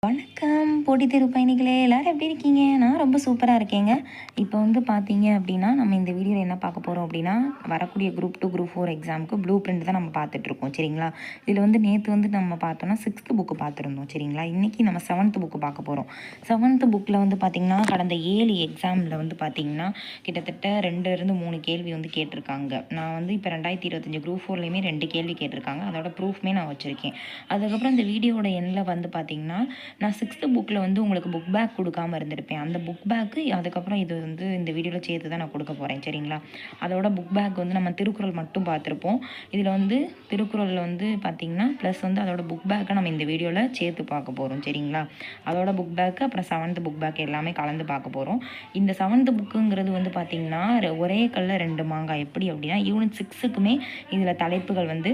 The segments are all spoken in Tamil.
வணக்கம் போட்டித் தேர்வு பயணிகளே, எல்லோரும் எப்படி இருக்கீங்க? நான் ரொம்ப சூப்பராக இருக்கேங்க. இப்போ வந்து பார்த்தீங்க அப்படின்னா, நம்ம இந்த வீடியோவில் என்ன பார்க்க போகிறோம் அப்படின்னா, வரக்கூடிய குரூப் 2 குரூப் 4 எக்ஸாமுக்கு ப்ளூ பிரிண்ட் தான் நம்ம பார்த்துட்ருக்கோம். சரிங்களா? இதில் வந்து நேற்று வந்து நம்ம பார்த்தோன்னா 6th புக்கு பார்த்துருந்தோம். சரிங்களா? இன்றைக்கி நம்ம 7th புக்கு பார்க்க போகிறோம். 7th புக்கில் வந்து பார்த்திங்கன்னா, கடந்த 7 எக்ஸாமில் வந்து பார்த்திங்கன்னா கிட்டத்தட்ட 2லேருந்து 3 கேள்வி வந்து கேட்டிருக்காங்க. நான் வந்து இப்போ 2025 குரூப் 4லேயுமே 2 கேள்வி கேட்டிருக்காங்க. அதோட ப்ரூஃப்மே நான் வச்சுருக்கேன். அதுக்கப்புறம் இந்த வீடியோட எண்ணில் வந்து பார்த்திங்கன்னா, நான் 6th புக்கில் வந்து உங்களுக்கு புக் பேக் கொடுக்காமல் இருந்திருப்பேன். அந்த புக் பேக்கு அதுக்கப்புறம் இது வந்து இந்த வீடியோவில் சேர்த்து தான் நான் கொடுக்க போகிறேன். சரிங்களா? அதோட புக் பேக் வந்து நம்ம திருக்குறள் மட்டும் பார்த்துருப்போம். இதில் வந்து திருக்குறளில் வந்து பார்த்திங்கன்னா ப்ளஸ் வந்து அதோட புக் பேக்கை நம்ம இந்த வீடியோவில் சேர்த்து பார்க்க போகிறோம். சரிங்களா? அதோட புக் பேக்கு அப்புறம் 7th புக் பேக் எல்லாமே கலந்து பார்க்க போகிறோம். இந்த 7th புக்குங்கிறது வந்து பார்த்திங்கன்னா ஒரே கல்லில் 2 மாங்காய். எப்படி அப்படின்னா யூனிட் 6க்குமே இதில் தலைப்புகள் வந்து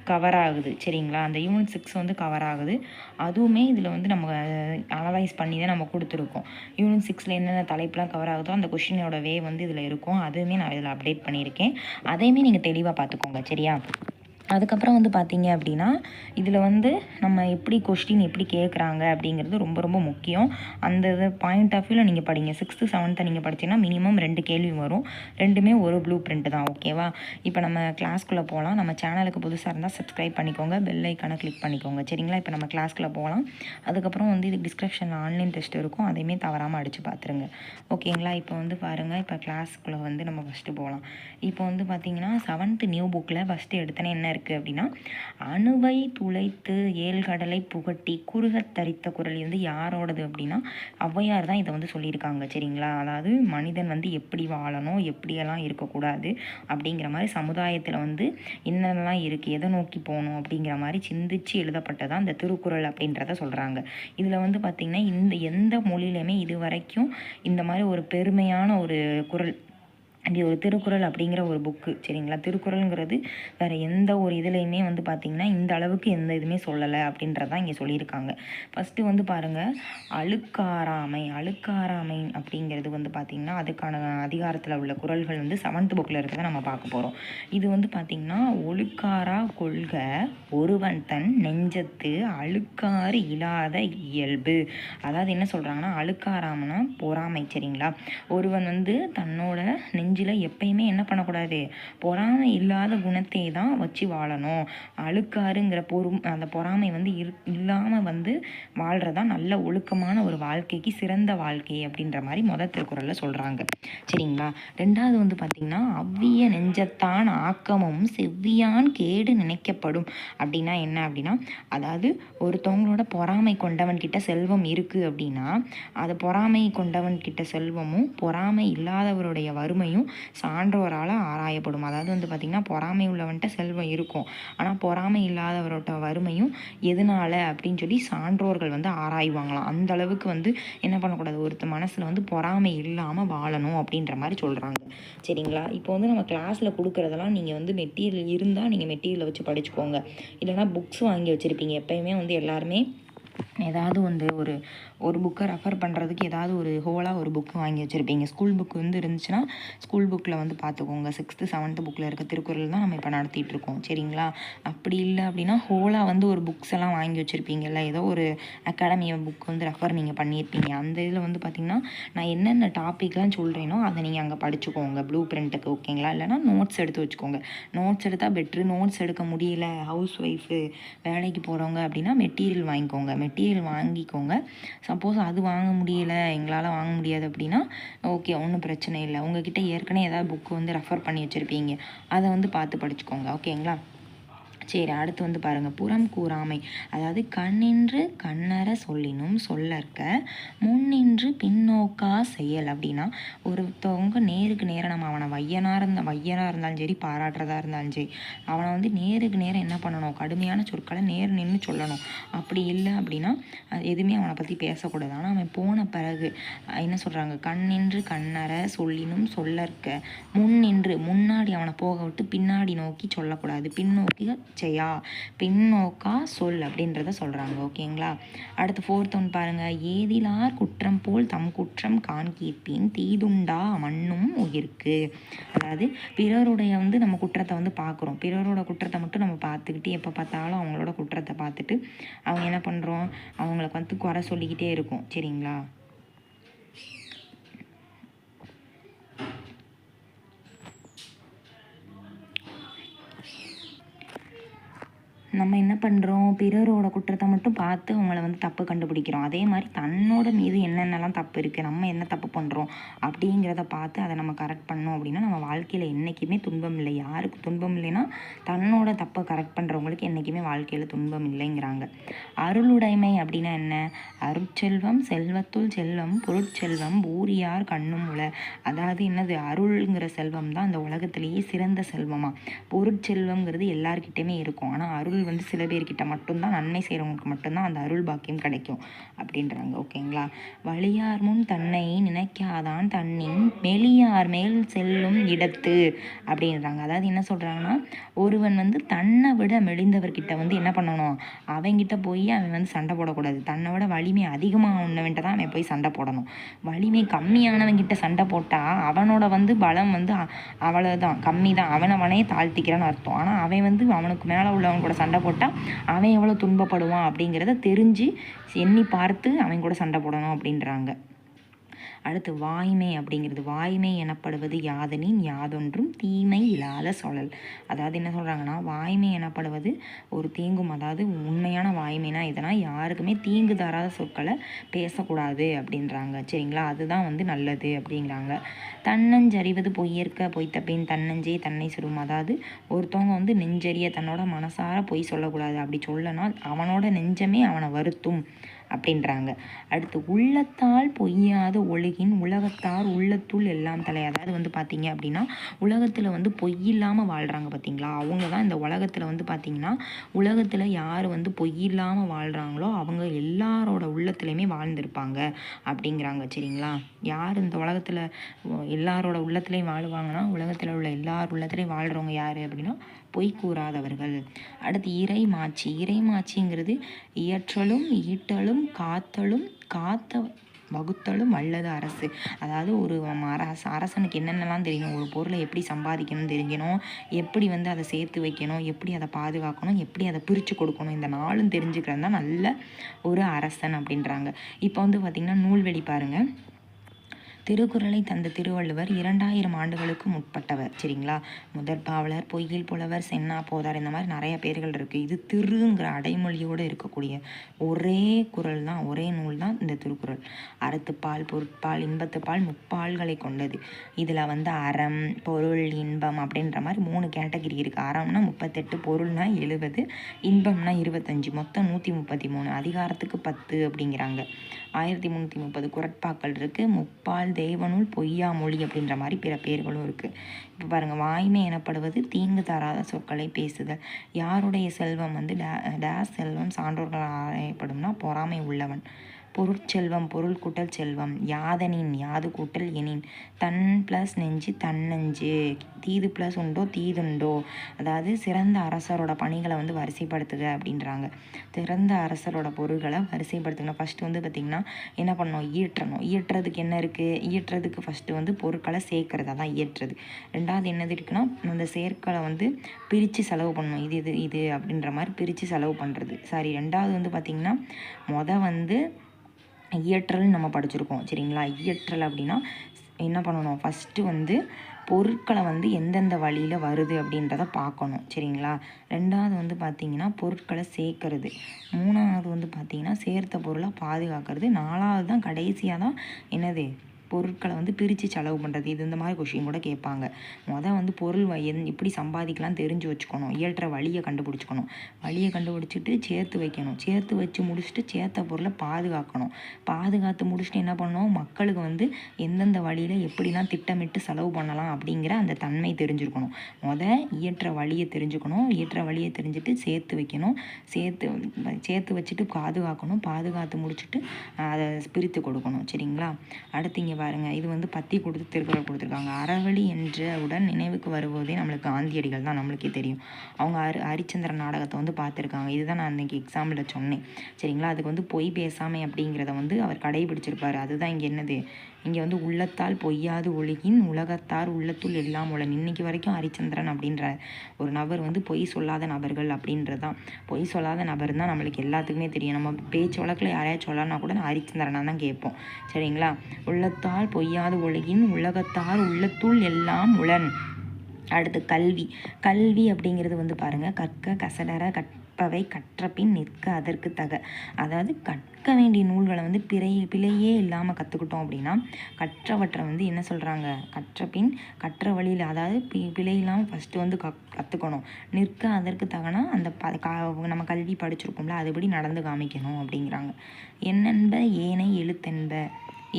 கவர் ஆகுது. சரிங்களா? அந்த யூனிட் 6 வந்து கவர் ஆகுது. அதுவுமே இதில் வந்து நம்ம அனலைஸ் பண்ணி தான் நம்ம கொடுத்துருக்கோம். யூனிட் 6ல் என்னென்ன தலைப்புலாம் கவர் ஆகுதோ அந்த கொஷினோட வே வந்து இதில் இருக்கும். அதுவுமே நான் இதில் அப்டேட் பண்ணியிருக்கேன். அதையுமே நீங்கள் தெளிவாக பார்த்துக்கோங்க. சரியா? அதுக்கப்புறம் வந்து பார்த்தீங்க அப்படின்னா, இதில் வந்து நம்ம எப்படி கொஸ்டின் எப்படி கேட்குறாங்க அப்படிங்கிறது ரொம்ப ரொம்ப முக்கியம். அந்த இது பாயிண்ட் ஆஃப் வியூவில் நீங்கள் படிங்க. 6th 7th நீங்கள் படிச்சிங்கன்னா மினிமம் 2 கேள்வி வரும். 2மே ஒரு ப்ளூ பிரிண்ட் தான். ஓகேவா? இப்போ நம்ம கிளாஸ்க்குள்ளே போகலாம். நம்ம சேனலுக்கு புதுசாக இருந்தால் சப்ஸ்கிரைப் பண்ணிக்கோங்க, பெல் ஐக்கானை கிளிக் பண்ணிக்கோங்க. சரிங்களா? இப்போ நம்ம கிளாஸ்க்குள்ளே போகலாம். அதுக்கப்புறம் வந்து இது டிஸ்கிரிப்ஷனில் ஆன்லைன் டெஸ்ட் இருக்கும். அதையுமே தவறாமல் அடித்து பார்த்துருங்க. ஓகேங்களா? இப்போ வந்து பாருங்கள், இப்போ கிளாஸ்க்குள்ளே வந்து நம்ம ஃபஸ்ட்டு போகலாம். இப்போ வந்து பார்த்திங்கன்னா 7th நியூ புக்கில் ஃபஸ்ட்டு எடுத்தனே என்ன இருக்குது அப்படின்னா, அணுவை துளைத்து ஏழ்கடலை புகட்டி குறுகத் தரித்த குரல் வந்து யாரோடது அப்படின்னா ஔவையார் தான் இதை வந்து சொல்லியிருக்காங்க. சரிங்களா? அதாவது மனிதன் வந்து எப்படி வாழணும், எப்படியெல்லாம் இருக்கக்கூடாது அப்படிங்கிற மாதிரி சமுதாயத்தில் வந்து என்னென்னலாம் இருக்குது, எதை நோக்கி போகணும் அப்படிங்கிற மாதிரி சிந்திச்சு எழுதப்பட்டதான் இந்த திருக்குறள் அப்படின்றத சொல்கிறாங்க. இதில் வந்து பார்த்திங்கன்னா இந்த எந்த மொழியிலையுமே இது வரைக்கும் இந்த மாதிரி ஒரு பெருமையான ஒரு குறள் அப்படி ஒரு திருக்குறள் அப்படிங்கிற ஒரு புக்கு. சரிங்களா? திருக்குறளுங்கிறது வேறு எந்த ஒரு இதுலேயுமே வந்து பார்த்திங்கன்னா இந்த அளவுக்கு எந்த இதுவுமே சொல்லலை அப்படின்றதான் இங்கே சொல்லியிருக்காங்க. ஃபஸ்ட்டு வந்து பாருங்கள், அழுக்காராமை அப்படிங்கிறது வந்து பார்த்திங்கன்னா அதுக்கான அதிகாரத்தில் உள்ள குறள்கள் வந்து 7th புக்கில் இருக்கிறத நம்ம பார்க்க போகிறோம். இது வந்து பார்த்திங்கன்னா ஒழுக்காரா கொள்க ஒருவன் தன் நெஞ்சத்து அழுக்காறு இல்லாத இயல்பு. அதாவது என்ன சொல்கிறாங்கன்னா, அழுக்காராமனா பொறாமை. சரிங்களா? ஒருவன் வந்து தன்னோட நெஞ்சில் எப்பயுமே என்ன பண்ணக்கூடாது, பொறாமை இல்லாத குணத்தை தான் வச்சு வாழணும். அழுக்காருங்கிற அந்த பொறாமை வந்து இல்லாமல் வந்து வாழ்கிறதா நல்ல ஒழுக்கமான ஒரு வாழ்க்கைக்கு சிறந்த வாழ்க்கை அப்படின்ற மாதிரி திருக்குறளில் சொல்கிறாங்க. சரிங்களா? 2வது வந்து பார்த்திங்கன்னா, அவ்விய நெஞ்சத்தான் ஆக்கமும் செவ்வியான் கேடு நினைக்கப்படும். அப்படின்னா என்ன அப்படின்னா, அதாவது ஒருத்தவங்களோட பொறாமை கொண்டவன்கிட்ட செல்வம் இருக்குது அப்படின்னா அது பொறாமை கொண்டவன்கிட்ட செல்வமும் பொறாமை இல்லாதவருடைய வறுமையும் சான்றோரால் ஆராயப்படும். அதாவது வந்து பார்த்திங்கன்னா பொறாமை உள்ளவன்ட்ட செல்வம் இருக்கும், ஆனால் பொறாமை இல்லாதவரோட வறுமையும் எதனால் அப்படின்னு சொல்லி சான்றோர்கள் வந்து ஆராய்வாங்களாம். அந்த அளவுக்கு வந்து என்ன பண்ணக்கூடாது, ஒருத்த மனசில் வந்து பொறாமை இல்லாமல் வாழணும் அப்படின்ற மாதிரி சொல்கிறாங்க. சரிங்களா? இப்போ வந்து நம்ம கிளாஸில் கொடுக்குறதெல்லாம் நீங்கள் வந்து மெட்டீரியல் இருந்தால் நீங்கள் மெட்டீரியலை வச்சு படிச்சுக்கோங்க. இல்லைனா புக்ஸ் வாங்கி வச்சுருப்பீங்க. எப்போயுமே வந்து எல்லாருமே ஏதாவது வந்து ஒரு புக்கை ரெஃபர் பண்ணுறதுக்கு ஏதாவது ஒரு ஹோலாக ஒரு புக்கு வாங்கி வச்சுருப்பீங்க. ஸ்கூல் புக்கு வந்து இருந்துச்சுன்னா ஸ்கூல் புக்கில் வந்து பார்த்துக்கோங்க. 6th 7th புக்கில் இருக்க திருக்குறள் தான் நம்ம இப்போ நடத்திட்டுருக்கோம். சரிங்களா? அப்படி இல்லை அப்படின்னா ஹோலாக வந்து ஒரு புக்ஸ் எல்லாம் வாங்கி வச்சுருப்பீங்கல்ல, ஏதோ ஒரு அகாடமி புக் வந்து ரெஃபர் நீங்கள் பண்ணியிருப்பீங்க. அந்த இதில் வந்து பார்த்திங்கன்னா நான் என்னென்ன டாப்பிக்லாம் சொல்கிறேனோ அதை நீங்கள் அங்கே படிச்சுக்கோங்க ப்ளூ பிரிண்ட்டுக்கு. ஓகேங்களா? இல்லைனா நோட்ஸ் எடுத்து வச்சுக்கோங்க. நோட்ஸ் எடுத்தால் பெட்ரு. நோட்ஸ் எடுக்க முடியல, ஹவுஸ் ஒய்ஃபு, வேலைக்கு போகிறவங்க அப்படின்னா மெட்டீரியல் வாங்கிக்கோங்க. சப்போஸ் அது வாங்க முடியலை, எங்களால் வாங்க முடியாது அப்படின்னா ஓகே, ஒன்றும் பிரச்சனை இல்லை. உங்ககிட்ட ஏற்கனவே ஏதாவது புக்கு வந்து ரெஃபர் பண்ணி வச்சுருப்பீங்க, அதை வந்து பார்த்து படிச்சுக்கோங்க. ஓகேங்களா? சரி, அடுத்து வந்து பாருங்கள், புறம் கூறாமை. அதாவது கண்ணின்று கண்ணற சொல்லினும் சொல்லற்க முன்னின்று பின்னோக்கா செயல். அப்படின்னா ஒருத்தவங்க நேருக்கு நேரம் நம்ம அவனை வையனாக இருந்தாலும் சரி, பாராட்டுறதா இருந்தாலும் சரி, அவனை வந்து நேருக்கு நேரம் என்ன பண்ணணும், கடுமையான சொற்களை நின்று சொல்லணும். அப்படி இல்லை அப்படின்னா எதுவுமே அவனை பற்றி பேசக்கூடாது. ஆனால் அவன் போன பிறகு என்ன சொல்கிறாங்க, கண்ணின்று கண்ணற சொல்லினும் சொல்லற்க முன்னின்று முன்னாடி அவனை போக விட்டு பின்னாடி நோக்கி சொல்லக்கூடாது, பின்னோக்கி செயா, பின்னோக்கா சொல் அப்படின்றத சொல்கிறாங்க. ஓகேங்களா. அடுத்து 4th ஒன்று பாருங்கள். ஏதிலார் குற்றம் போல் தம் குற்றம் காண்கீர்ப்பின் தீதுண்டா மண்ணும் உயிர்க்கு. அதாவது பிறருடைய நம்ம குற்றத்தை பார்க்குறோம். பிறரோட குற்றத்தை மட்டும் நம்ம பார்த்துக்கிட்டு எப்போ பார்த்தாலும் அவங்களோட குற்றத்தை பார்த்துட்டு அவங்க என்ன பண்ணுறோம், அவங்களுக்கு குறை சொல்லிக்கிட்டே இருக்கும். சரிங்களா. நம்ம என்ன பண்ணுறோம், பிறரோட குற்றத்தை மட்டும் பார்த்து அவங்கள தப்பு கண்டுபிடிக்கிறோம். அதே மாதிரி தன்னோட மீது என்னென்னலாம் தப்பு இருக்குது, நம்ம என்ன தப்பு பண்ணுறோம் அப்படிங்கிறத பார்த்து அதை நம்ம கரெக்ட் பண்ணோம் அப்படின்னா நம்ம வாழ்க்கையில் என்றைக்குமே துன்பம் இல்லை. யாருக்கு துன்பம் இல்லைன்னா தன்னோட தப்பை கரெக்ட் பண்ணுறவங்களுக்கு என்றைக்குமே வாழ்க்கையில் துன்பம் இல்லைங்கிறாங்க. அருளுடைமை அப்படின்னா என்ன, அருட்செல்வம் செல்வத்துள் செல்வம் பொருட்செல்வம் ஊரியார் கண்ணும் உல. அதாவது என்னது, அருள்ங்கிற செல்வம் தான் இந்த உலகத்திலேயே சிறந்த செல்வமா. பொருட்செல்வங்கிறது எல்லார்கிட்டையுமே இருக்கும். ஆனால் அருள் சில பேர்கிட்ட மட்டும்தான், நன்மை செய்கிறவங்களுக்கு மட்டும்தான் அந்த அருள் பாக்கியம் கிடைக்கும் அப்படின்றாங்க. ஓகேங்களா. வலியார் முன் தன்னை நினைக்காதான் தன்னின் மெலியார் மேல் செல்லும் இடத்து அப்படின்றாங்க. அதாவது என்ன சொல்கிறாங்கன்னா, ஒருவன் தன்னை விட மெலிந்தவர்கிட்ட என்ன பண்ணணும், அவங்கிட்ட போய் அவன் சண்டை போடக்கூடாது. தன்னை விட வலிமை அதிகமாக உன்னவன்ட்ட தான் அவன் போய் சண்டை போடணும். வலிமை கம்மியானவங்கிட்ட சண்டை போட்டால் அவனோட பலம் அவ்வளோதான், கம்மி தான். அவனே தாழ்த்திக்கிறான்னு அர்த்தம். ஆனால் அவன் அவனுக்கு மேலே உள்ளவன் கூட சண்டை போட்டால் அவன் எவ்வளோ துன்பப்படுவான் அப்படிங்கிறத தெரிஞ்சு எண்ணி பார்த்து அவன் கூட சண்டை போடணும் அப்படின்றாங்க. அடுத்து வாய்மை அப்படிங்கிறது. வாய்மை எனப்படுவது யாதனின் யாதொன்றும் தீமை இல்லாத சொல்லல். அதாவது என்ன சொல்கிறாங்கன்னா, வாய்மை எனப்படுவது ஒரு தீங்கும், அதாவது உண்மையான வாய்மைனா இதனால் யாருக்குமே தீங்கு தராத சொற்களை பேசக்கூடாது அப்படின்றாங்க. சரிங்களா. அதுதான் நல்லது அப்படிங்கிறாங்க. தன்னஞ்சறிவது பொய்யற்க பொய்த்த பின் தன்னஞ்சே தன்னை சுடும். அதாவது ஒருத்தவங்க நெஞ்சறிய தன்னோட மனசார பொய் சொல்லக்கூடாது. அப்படி சொல்லனால் அவனோட நெஞ்சமே அவனை வருத்தும் அப்படின்றாங்க. அடுத்து உள்ளத்தால் பொய்யாத ஒழுகின் உலகத்தார் உள்ளத்துள் எல்லாம் தலை. அதாவது பார்த்தீங்க அப்படின்னா உலகத்தில் பொய் இல்லாமல் வாழ்கிறாங்க பார்த்தீங்களா, அவங்க தான் இந்த உலகத்தில் பார்த்தீங்கன்னா உலகத்தில் யார் பொய் இல்லாமல் வாழ்கிறாங்களோ அவங்க எல்லாரோட உள்ளத்துலையுமே வாழ்ந்திருப்பாங்க அப்படிங்கிறாங்க. சரிங்களா. யார் இந்த உலகத்தில் எல்லாரோட உள்ளத்துலேயும் வாழ்வாங்கன்னா உலகத்தில் உள்ள எல்லார் உள்ளத்துலேயும் வாழ்கிறவங்க யார் அப்படின்னா பொய் கூறாதவர்கள். அடுத்து இறைமாட்சி. இறைமாட்சிங்கிறது இயற்றலும் ஈட்டலும் காத்தலும் காத்த வகுத்தலும் அல்லது அரசு. அதாவது ஒரு அரசனுக்கு என்னென்னலாம் தெரியணும், ஒரு பொருளை எப்படி சம்பாதிக்கணும்னு தெரியணும், எப்படி அதை சேர்த்து வைக்கணும், எப்படி அதை பாதுகாக்கணும், எப்படி அதை பிரித்து கொடுக்கணும், இந்த நாளும் தெரிஞ்சுக்கிறது தான் நல்ல ஒரு அரசன் அப்படின்றாங்க. இப்போ பார்த்திங்கன்னா நூல்வெளி பாருங்கள். திருக்குறளை தந்த திருவள்ளுவர் 2000 ஆண்டுகளுக்கு முற்பட்டவர். சரிங்களா. முதற் பாவலர், பொய்யில் புலவர், சென்னா போதார், இந்த மாதிரி நிறைய பேர்கள் இருக்குது. இது திருங்கிற அடைமொழியோடு இருக்கக்கூடிய ஒரே குறள் தான், ஒரே நூல் தான் இந்த திருக்குறள். அறத்துப்பால் பொருட்பால் இன்பத்துப்பால் முப்பால்களை கொண்டது. இதில் அறம் பொருள் இன்பம் அப்படின்ற மாதிரி 3 கேட்டகிரி இருக்குது. அறம்னா 38, பொருள்னா 70, இன்பம்னா 25, மொத்தம் 133. அதிகாரத்துக்கு 10 அப்படிங்கிறாங்க. 1330 குறட்பாக்கள் இருக்குது. முப்பால் தெய்வநூல் பொய்யா மொழி அப்படின்ற மாதிரி பிற பேர்களும் இருக்குது. இப்போ பாருங்கள். வாய்மை எனப்படுவது தீங்கு தராத சொற்களை பேசுதல். யாருடைய செல்வம் டேஸ் செல்வம் சான்றோர்கள் ஆராயப்படும்னா பொறாமை உள்ளவன். பொருட்செல்வம் பொருள் கூட்டல் செல்வம். யாதனின் யாது கூட்டல் எனின். தன் ப்ளஸ் நெஞ்சு தன்னஞ்சு. தீது ப்ளஸ் உண்டோ தீதுண்டோ. அதாவது சிறந்த அரசரோட பணிகளை வரிசைப்படுத்துக அப்படின்றாங்க. சிறந்த அரசரோட பொருள்களை வரிசைப்படுத்துங்க. ஃபஸ்ட்டு பார்த்திங்கன்னா என்ன பண்ணணும், ஈற்றணும். ஈட்டுறதுக்கு என்ன இருக்குது, ஈட்டுறதுக்கு ஃபஸ்ட்டு பொருட்களை சேர்க்கறது தான் ஈட்டுறது. ரெண்டாவது என்னது இருக்குன்னா அந்த சேர்க்களை பிரித்து செலவு பண்ணணும். இது அப்படின்ற மாதிரி பிரித்து செலவு பண்ணுறது. சாரி, ரெண்டாவது பார்த்திங்கன்னா இயற்றல் நம்ம படிச்சிருக்கோம். சரிங்களா. இயற்றல் அப்படின்னா என்ன பண்ணணும், ஃபஸ்ட்டு பொருட்களை எந்தெந்த வழியில் வருது அப்படின்றத பார்க்கணும். சரிங்களா. ரெண்டாவது பார்த்திங்கன்னா பொருட்களை சேர்க்கறது. மூணாவது பார்த்திங்கன்னா சேர்த்த பொருளை பாதுகாக்கிறது. நாலாவது தான் கடைசியாக தான் என்னது, பொருட்களை பிரித்து செலவு பண்ணுறது. இது இந்த மாதிரி கொஷின் கூட கேட்பாங்க. பொருள் எப்படி சம்பாதிக்கலாம் தெரிஞ்சு வச்சுக்கணும். இயற்ற வழியை கண்டுபிடிச்சிக்கணும். வழியை கண்டுபிடிச்சிட்டு சேர்த்து வைக்கணும். சேர்த்து வச்சு முடிச்சுட்டு சேர்த்த பொருளை பாதுகாக்கணும். பாதுகாத்து முடிச்சுட்டு என்ன பண்ணணும், மக்களுக்கு எந்தெந்த வழியில் எப்படிலாம் திட்டமிட்டு செலவு பண்ணலாம் அப்படிங்கிற அந்த தன்மை தெரிஞ்சுருக்கணும். இயற்ற வழியை தெரிஞ்சுக்கணும். இயற்ற வழியை தெரிஞ்சுட்டு சேர்த்து வைக்கணும். சேர்த்து வச்சுட்டு பாதுகாக்கணும். பாதுகாத்து முடிச்சுட்டு அதை பிரித்து கொடுக்கணும். சரிங்களா. அடுத்து இங்கே பாருங்கள், இது வந்து பத்தி கொடுத்து திருக்குறள் கொடுத்துருக்காங்க. அறவழி என்றவுடன் நினைவுக்கு வருவதே நம்மளுக்கு காந்தியடிகள் தான், நம்மளுக்கே தெரியும். அவங்க ஹரிச்சந்திரன் நாடகத்தை வந்து பார்த்துருக்காங்க. இதுதான் நான் இன்றைக்கி எக்ஸாம்பிளில் சொன்னேன் சரிங்களா. அதுக்கு வந்து பொய் பேசாமை அப்படிங்கிறத வந்து அவர் கடைபிடிச்சிருப்பார். அதுதான் இங்கே என்னது, இங்கே வந்து உள்ளத்தால் பொய்யாது ஒழுகின் உலகத்தார் உள்ளத்துள் எல்லாம் உள்ள. இன்னைக்கு வரைக்கும் ஹரிச்சந்திரன் அப்படின்ற ஒரு நபர் வந்து பொய் சொல்லாத நபர்கள் அப்படின்றது தான். பொய் சொல்லாத நபர் தான் நம்மளுக்கு எல்லாத்துக்குமே தெரியும். நம்ம பேச்சு வழக்கில் யாரையாச்சும் சொல்லனா கூட ஹரிச்சந்திரனாக தான் கேட்போம் சரிங்களா. உள்ளத்தால் பொய்யாது ஒழுகின் உலகத்தார் உள்ளத்துள் எல்லாம் உளன். அடுத்து கல்வி. கல்வி அப்படிங்கிறது வந்து பாருங்கள், கற்க கசடர கற்பவை கற்றபின் நிற்க அதற்கு தக. அதாவது கற்க வேண்டிய நூல்களை வந்து பிழையே இல்லாமல் கற்றுக்கிட்டோம் அப்படின்னா கற்றவற்றை வந்து என்ன சொல்கிறாங்க, கற்றபின் கற்ற வழியில், அதாவது பிழை இல்லாமல் ஃபஸ்ட்டு வந்து கற்றுக்கணும். நிற்க அதற்கு தகனா அந்த நம்ம கல்வி படிச்சிருக்கோம்ல அதுபடி நடந்து காமிக்கணும் அப்படிங்கிறாங்க. என்னென்ப ஏனை எழுத்தென்ப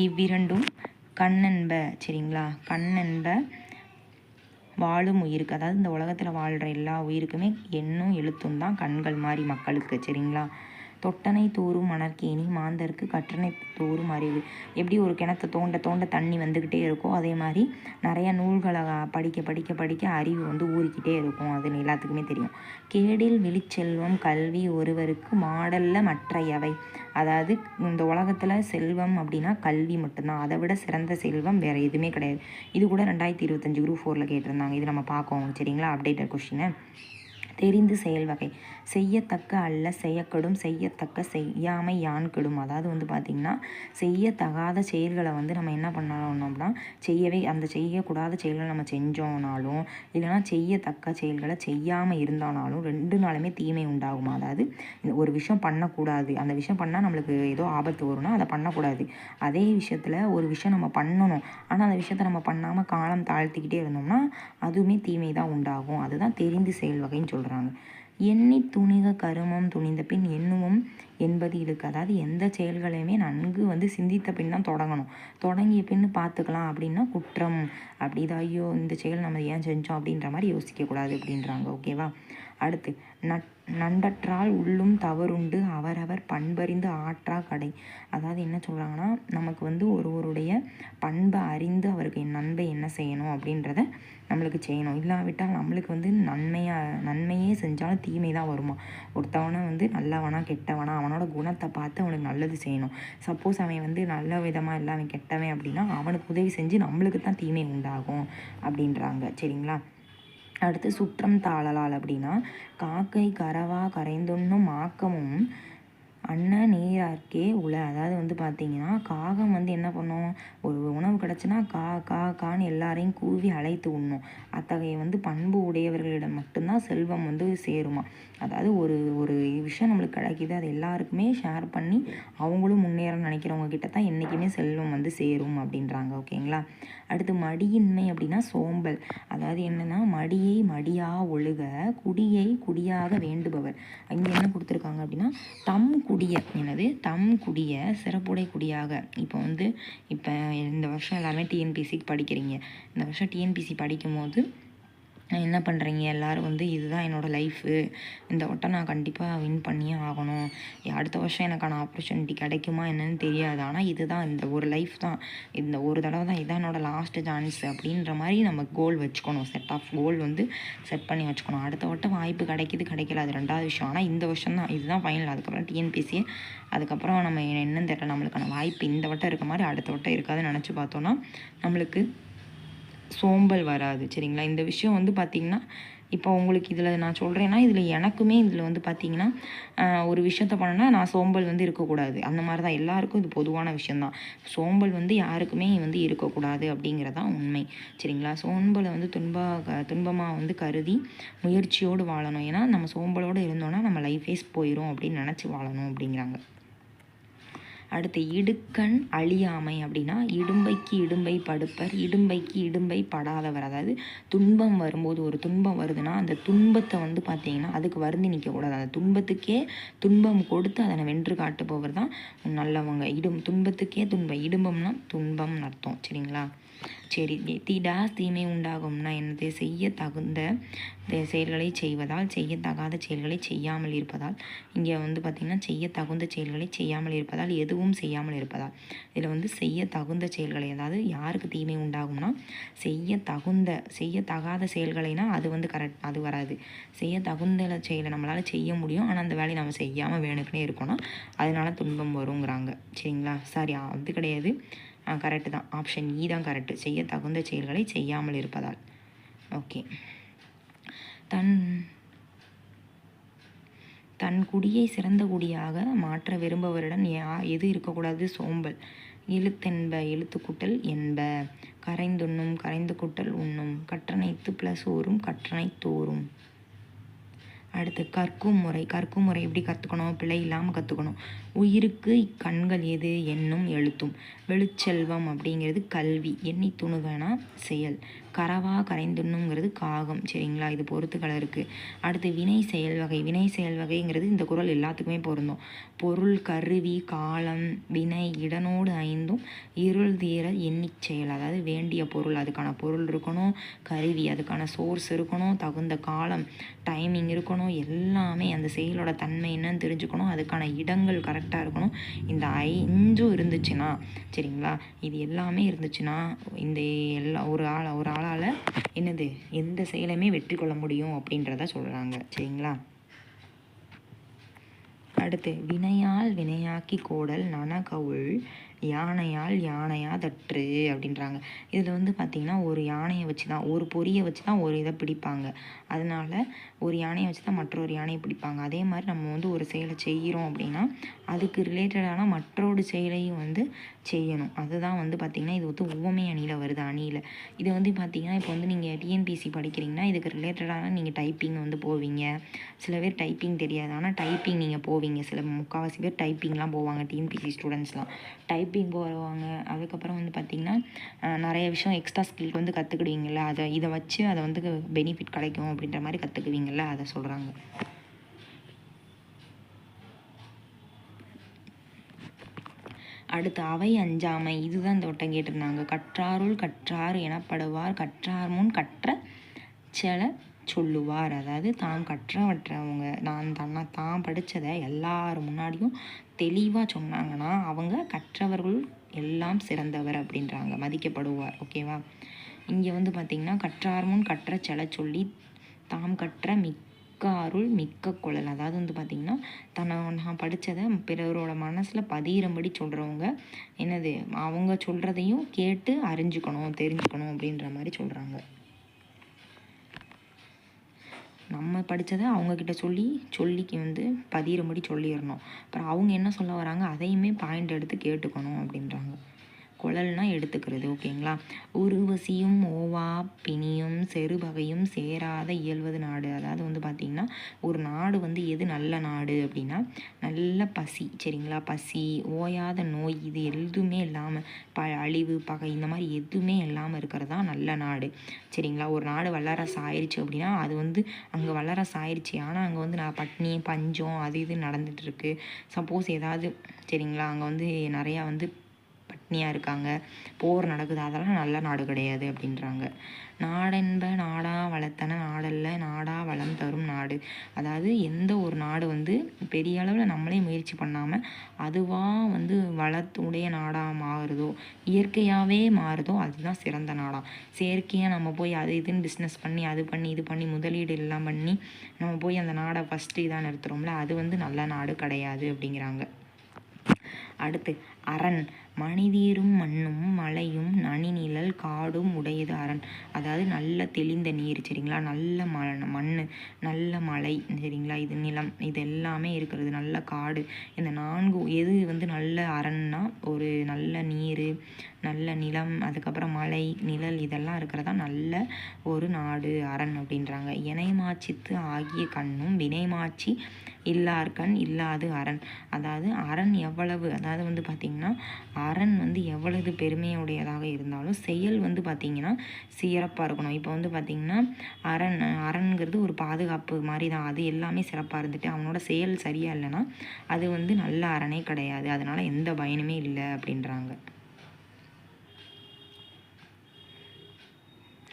இவ்விரண்டும் கண்ணென்ப சரிங்களா. கண்ணென்ப வாழும் உயிருக்கு, அதாவது இந்த உலகத்தில் வாழ்கிற எல்லா உயிருக்குமே எண்ணும் எழுத்தும் தான் கண்கள் மாதிரி மக்களுக்கு சரிங்களா. தொட்டனை தோறும் மணற்கேணி மாந்தருக்கு கற்றனை தோறும் அறிவு. எப்படி ஒரு கிணத்தை தோண்ட தோண்ட தண்ணி வந்துக்கிட்டே இருக்கோ அதே மாதிரி நிறைய நூல்களை படிக்க படிக்க படிக்க அறிவு வந்து ஊறிக்கிட்டே இருக்கும். அது எல்லாத்துக்குமே தெரியும். கேடில் விழிச்செல்வம் கல்வி ஒருவருக்கு மாடல்ல மற்றையவை. அதாவது இந்த உலகத்தில் செல்வம் அப்படின்னா கல்வி மட்டும்தான், அதை விட சிறந்த செல்வம் வேறு எதுவுமே கிடையாது. இது கூட 2025 குரூப் 4 கேட்டிருந்தாங்க. இது நம்ம பார்க்கோம் சரிங்களா. அப்டேட்டட் கொஸ்டினை. தெரிந்து செயல் வகை. செய்யத்தக்க அல்ல செய்யக்கெடும் செய்யத்தக்க செய்யாமை யான் கெடும். அதாவது வந்து பார்த்திங்கன்னா செய்யத்தகாத செயல்களை வந்து நம்ம என்ன பண்ணணும்னா அந்த செய்யக்கூடாத செயல்களை நம்ம செஞ்சோனாலும் இல்லைனா செய்யத்தக்க செயல்களை செய்யாமல் இருந்தானாலும் 2 நாளுமே தீமை உண்டாகுமா. அதாவது ஒரு விஷயம் பண்ணக்கூடாது, அந்த விஷயம் பண்ணால் நம்மளுக்கு ஏதோ ஆபத்து வரும்னா அதை பண்ணக்கூடாது. அதே விஷயத்தில் ஒரு விஷயம் நம்ம பண்ணணும், ஆனால் அந்த விஷயத்தை நம்ம பண்ணாமல் காலம் தாழ்த்திக்கிட்டே இருந்தோம்னா அதுவுமே தீமை தான் உண்டாகும். அதுதான் தெரிந்து செயல் வகைன்னு சொல்கிறாங்க. எண்ணி துணிக கருமம் துணிந்த பின் எண்ணுவும் என்பது இருக்கு. அதாவது எந்த செயல்களையுமே நன்கு வந்து சிந்தித்த பின் தான் தொடங்கணும். தொடங்கிய பின்னு பார்த்துக்கலாம் அப்படின்னா குற்றம். அப்படி இது ஐயோ இந்த செயல் நம்ம ஏன் செஞ்சோம் அப்படின்ற மாதிரி யோசிக்கக்கூடாது அப்படின்றாங்க. ஓகேவா. அடுத்து நண்டற்றால் உள்ளும் தவறுண்டு அவரவர் பண்பறிந்து ஆற்றா கடை. அதாவது என்ன சொல்கிறாங்கன்னா நமக்கு வந்து ஒருவருடைய பண்பை அறிந்து அவருக்கு நன்மை என்ன செய்யணும் அப்படின்றத நம்மளுக்கு செய்யணும். இல்லாவிட்டால் நம்மளுக்கு வந்து நன்மையே செஞ்சாலும் தீமை தான் வருமா. ஒருத்தவனை வந்து நல்லவனா கெட்டவனா அவனோட குணத்தை பார்த்து அவனுக்கு நல்லது செய்யணும். சப்போஸ் அவன் வந்து நல்ல விதமாக இல்லை அவன் கெட்டவன் அப்படின்னா அவனுக்கு உதவி செஞ்சு நம்மளுக்கு தான் தீமை உண்டாகும் அப்படின்றாங்க சரிங்களா. அடுத்து சுற்றம் தாளலால் அப்படின்னா காக்கை கரவா கரைந்துண்ணும் ஆக்கமும் அன்ன நீரார்க்கே உல. அதாவது வந்து பார்த்திங்கன்னா காகம் வந்து என்ன பண்ணும், ஒரு உணவு கிடச்சுன்னா கான்னு எல்லாரையும் கூவி அழைத்து உண்ணும். அத்தகைய வந்து பண்பு உடையவர்களிடம் மட்டும்தான் செல்வம் வந்து சேருமா. அதாவது ஒரு விஷயம் நம்மளுக்கு கிடைக்கிது அது எல்லாருக்குமே ஷேர் பண்ணி அவங்களும் முன்னேற நினைக்கிறவங்க கிட்ட தான் என்றைக்குமே செல்வம் வந்து சேரும் அப்படின்றாங்க. ஓகேங்களா. அடுத்து மடியின்மை அப்படின்னா சோம்பல். அதாவது என்னென்னா மடியை மடியா ஒழுக குடியை குடியாக வேண்டுபவர். இங்கே என்ன கொடுத்துருக்காங்க அப்படின்னா தம் குடிய சிறப்புடை குடியாக. இப்போ இந்த வருஷம் எல்லாருமே டிஎன்பிசிக்கு படிக்கிறீங்க. இந்த வருஷம் டிஎன்பிசி படிக்கும்போது என்ன பண்ணுறீங்க எல்லோரும் வந்து இதுதான் என்னோடய லைஃபு, இந்த வட்டம் நான் கண்டிப்பாக வின் பண்ணியே ஆகணும், அடுத்த வருஷம் எனக்கான ஆப்பர்ச்சுனிட்டி கிடைக்குமா என்னன்னு தெரியாது, ஆனால் இதுதான் இந்த ஒரு லைஃப் தான், இந்த ஒரு தடவை தான், இதுதான் என்னோடய லாஸ்ட்டு சான்ஸ் அப்படின்ற மாதிரி நம்ம கோல் வச்சுக்கணும். செட் ஆஃப் கோல் வந்து செட் பண்ணி வச்சுக்கணும். அடுத்த வட்டம் வாய்ப்பு கிடைக்கல அது 2வது விஷயம். ஆனால் இந்த வருஷம் தான் இதுதான் ஃபைனல். அதுக்கப்புறம் டிஎன்பிசி, அதுக்கப்புறம் நம்ம என்னன்னு தெரியல, நம்மளுக்கான வாய்ப்பு இந்த வட்டம் இருக்க மாதிரி அடுத்த வட்டம் இருக்காதுன்னு நினச்சி பார்த்தோன்னா நம்மளுக்கு சோம்பல் வராது சரிங்களா. இந்த விஷயம் வந்து பார்த்திங்கன்னா இப்போ உங்களுக்கு இதில் நான் சொல்கிறேன்னா இதில் எனக்குமே இதில் வந்து பார்த்திங்கன்னா ஒரு விஷயத்த பண்ணனா நான் சோம்பல் வந்து இருக்கக்கூடாது. அந்த மாதிரி தான் எல்லாருக்கும் இது பொதுவான விஷயந்தான். சோம்பல் வந்து யாருக்குமே வந்து இருக்கக்கூடாது அப்படிங்கிறதான் உண்மை சரிங்களா. சோம்பலை வந்து துன்பமாக வந்து கருதி முயற்சியோடு வாழணும். ஏன்னா நம்ம சோம்பலோடு இருந்தோன்னா நம்ம லைஃபே போயிடும் அப்படின்னு நினச்சி வாழணும் அப்படிங்கிறாங்க. அடுத்து இடுக்கண் அழியாமை அப்படின்னா இடும்பைக்கு இடும்பை படுப்பர் இடும்பைக்கு இடும்பை படாதவர். அதாவது துன்பம் வரும்போது ஒரு துன்பம் வருதுன்னா அந்த துன்பத்தை வந்து பார்த்திங்கன்னா அதுக்கு வருந்தி நிற்கக்கூடாது. அந்த துன்பத்துக்கே துன்பம் கொடுத்து அதனை வென்று காட்டுபவர் தான் நல்லவங்க. துன்பத்துக்கே இடும்பம்னா துன்பம்னு அர்த்தம் சரிங்களா. சரி, தீமை உண்டாகும்னா என்னது? செய்ய தகுந்த செயல்களை செய்வதால், செய்யத்தகாத செயல்களை செய்யாமல் இருப்பதால். இங்கே வந்து பார்த்திங்கன்னா செய்ய தகுந்த செயல்களை செய்யாமல் இருப்பதால், எதுவும் செய்யாமல் இருப்பதால். இதில் வந்து செய்ய தகுந்த செயல்களை, அதாவது யாருக்கு தீமை உண்டாகும்னா செய்ய தகாத செயல்களைனா அது வந்து கரெக்ட், அது வராது. செய்ய தகுந்த செயலை நம்மளால் செய்ய முடியும், ஆனால் அந்த வேலையை நம்ம செய்யாமல் வேணுக்குனே இருக்கணும், அதனால துன்பம் வருங்கிறாங்க. சரிங்களா? சாரி, அது கிடையாது, கரெக்டு தான். ஆப்ஷன் இ தான் கரெக்டு. செய்ய தகுந்த செயல்களை செய்யாமல் இருப்பதால். ஓகே. தன் குடியை சிறந்த குடியாக மாற்ற விரும்புவரிடம் எது இருக்கக்கூடாது? சோம்பல். எழுத்து கூட்டல் என்ப. கரைந்துண்ணும், கரைந்து கூட்டல் உண்ணும். கற்றனைத்து ப்ளஸ் ஓரும், கற்றனை தோறும். அடுத்து கற்கும் முறை எப்படி கற்றுக்கணும்? பிழை இல்லாமல் கற்றுக்கணும். உயிருக்கு கண்கள் எது? எண்ணும் எழுத்தும். வெளிச்செல்வம் அப்படிங்கிறது கல்வி. எண்ணி துணுகனா செயல். கரவா கரைந்துண்ணுங்கிறது காகம். சரிங்களா? இது பொறுத்துக்களை இருக்குது. அடுத்து வினை செயல் வகைங்கிறது இந்த குறள் எல்லாத்துக்குமே பொருந்தும். பொருள், கருவி, காலம், வினை, இடனோடு ஐந்தும் இருள் தீர எண்ணி செயல். அதாவது வேண்டிய பொருள், அதுக்கான பொருள் இருக்கணும், கருவி அதுக்கான சோர்ஸ் இருக்கணும், தகுந்த காலம் டைமிங் இருக்கணும், எல்லாமே அந்த செயலோட தன்மை என்னன்னு தெரிஞ்சுக்கணும், அதுக்கான இடங்கள் கரெக்டாக இருக்கணும். இந்த 5 இருந்துச்சுன்னா, சரிங்களா, இது எல்லாமே இருந்துச்சுன்னா இந்த ஒரு ஆளால் என்னது எந்த செயலையுமே வெற்றி கொள்ள முடியும் அப்படின்றத சொல்கிறாங்க. சரிங்களா? அடுத்து வினையால் வினையாக்கி கோடல் நனகவுள் யானையா தற்று அப்படின்றாங்க. இதில் வந்து பார்த்திங்கன்னா ஒரு யானையை வச்சு தான், ஒரு பொறியை வச்சு தான் ஒரு இதை பிடிப்பாங்க. அதனால் ஒரு யானையை வச்சு தான் மற்றொரு யானையை பிடிப்பாங்க. அதே மாதிரி நம்ம வந்து ஒரு செயலை செய்கிறோம் அப்படின்னா அதுக்கு ரிலேட்டடான மற்றொரு செயலையும் வந்து செய்யணும். அதுதான் வந்து பார்த்திங்கன்னா இது வந்து உவமை அணியில் வருது. அணியில் இது வந்து பார்த்திங்கன்னா இப்போ வந்து நீங்கள் டிஎன்பிசி படிக்கிறீங்கன்னா இதுக்கு ரிலேட்டடான நீங்கள் டைப்பிங் வந்து போவீங்க. சில பேர் டைப்பிங் தெரியாது, ஆனால் டைப்பிங் நீங்கள் போவீங்க. சில முக்கால்வாசி பேர் டைப்பிங்லாம் போவாங்க. டிஎன்பிசி ஸ்டூடெண்ட்ஸ்லாம் டைப்பிங் போவாங்க. அதுக்கப்புறம் வந்து பார்த்திங்கன்னா நிறைய விஷயம் எக்ஸ்ட்ரா ஸ்கில் வந்து கற்றுக்கிடுவீங்கள்ல, இதை வச்சு அதை வந்து பெனிஃபிட் கிடைக்கும் அப்படின்ற மாதிரி கற்றுக்குவீங்கள்ல, அதை சொல்கிறாங்க. அடுத்து அவை அஞ்சாமை, இதுதான் இந்த வட்டம் கேட்டிருந்தாங்க. கற்றாருள் கற்றார் எனப்படுவார், கற்றார் முன் கற்ற செல சொல்லுவார். அதாவது தாம் கற்றவற்றவங்க தான் படித்ததை எல்லார் முன்னாடியும் தெளிவாக சொன்னாங்கன்னா அவங்க கற்றவர்கள் எல்லாம் சிறந்தவர் அப்படின்றாங்க, மதிக்கப்படுவார். ஓகேவா? இங்கே வந்து பார்த்திங்கன்னா கற்றார் முன் கற்ற செல சொல்லி தாம் கற்ற மிக்காருள் மிக்க குழல். அதாவது வந்து பார்த்திங்கன்னா நான் படித்ததை பிறரோட மனசில் பதிகிறபடி சொல்கிறவங்க என்னது, அவங்க சொல்கிறதையும் கேட்டு அறிஞ்சுக்கணும், தெரிஞ்சுக்கணும் அப்படின்ற மாதிரி சொல்கிறாங்க. நம்ம படித்ததை அவங்கக்கிட்ட சொல்லிக்கு வந்து பதிகிறபடி சொல்லிடணும். அப்புறம் அவங்க என்ன சொல்ல வராங்க அதையுமே பாயிண்ட் எடுத்து கேட்டுக்கணும் அப்படின்றாங்க. குழல்னால் எடுத்துக்கிறது. ஓகேங்களா? உருவசியும் ஓவா பிணியும் செருபகையும் சேராத இயல்வது நாடு. அதாவது வந்து பார்த்திங்கன்னா ஒரு நாடு வந்து எது நல்ல நாடு அப்படின்னா நல்ல பசி. சரிங்களா? பசி, ஓயாத நோய், இது எதுவுமே இல்லாமல் அழிவு, பகை, இந்த மாதிரி எதுவுமே இல்லாமல் இருக்கிறது தான் நல்ல நாடு. சரிங்களா? ஒரு நாடு வல்லரசு ஆயிடுச்சு அப்படின்னா அது வந்து அங்கே வல்லரசு ஆயிடுச்சு, ஆனால் அங்கே வந்து பட்னி பஞ்சம் அது இது நடந்துகிட்ருக்கு. சப்போஸ் ஏதாவது, சரிங்களா, அங்கே வந்து நிறையா வந்து பட்னியாக இருக்காங்க, போர் நடக்குது, அதெல்லாம் நல்ல நாடு கிடையாது அப்படின்றாங்க. நாடென்ப நாடா வளர்த்தன நாடல்ல நாடா வளம் தரும் நாடு. அதாவது எந்த ஒரு நாடு வந்து பெரிய அளவில் நம்மளே முயற்சி பண்ணாமல் அதுவாக வந்து வளத்துடைய நாடாக மாறுதோ, இயற்கையாகவே மாறுதோ, அதுதான் சிறந்த நாடாக. செயற்கையாக நம்ம போய் அது இதுன்னு பிஸ்னஸ் பண்ணி இது பண்ணி முதலீடு எல்லாம் பண்ணி நம்ம போய் அந்த நாடை ஃபஸ்ட்டு இதாக நிறுத்துகிறோம்ல, அது வந்து நல்ல நாடு கிடையாது அப்படிங்கிறாங்க. அடுத்து அரண், மனிதீரும் மண்ணும் மலையும் நனிநிழல் காடும் உடையது அரண். அதாவது நல்ல தெளிந்த நீர், சரிங்களா, நல்ல மண், நல்ல மலை, சரிங்களா, இது நிலம், இது எல்லாமே இருக்கிறது, நல்ல காடு. இந்த 4 எது வந்து நல்ல அரண்னா ஒரு நல்ல நீர், நல்ல நிலம், அதுக்கப்புறம் மலை, நிழல், இதெல்லாம் இருக்கிறதா நல்ல ஒரு நாடு அரண் அப்படின்றாங்க. இணைமாச்சித்து ஆகிய கண்ணும் வினைமாச்சி இல்லார்கண் இல்லாது அரண். அதாவது அரண் எவ்வளவு, அதாவது வந்து பார்த்திங்கன்னா அரண் வந்து எவ்வளவு பெருமையுடையதாக இருந்தாலும் செயல் வந்து பார்த்திங்கன்னா சிறப்பாக இருக்கணும். இப்போ வந்து பார்த்திங்கன்னா அரண்ங்கிறது ஒரு பாதுகாப்பு மாதிரி தான், அது எல்லாமே சிறப்பாக இருந்துட்டு அவனோட செயல் சரியாக இல்லைன்னா அது வந்து நல்ல அரணே கிடையாது, அதனால் எந்த பயனுமே இல்லை அப்படின்றாங்க.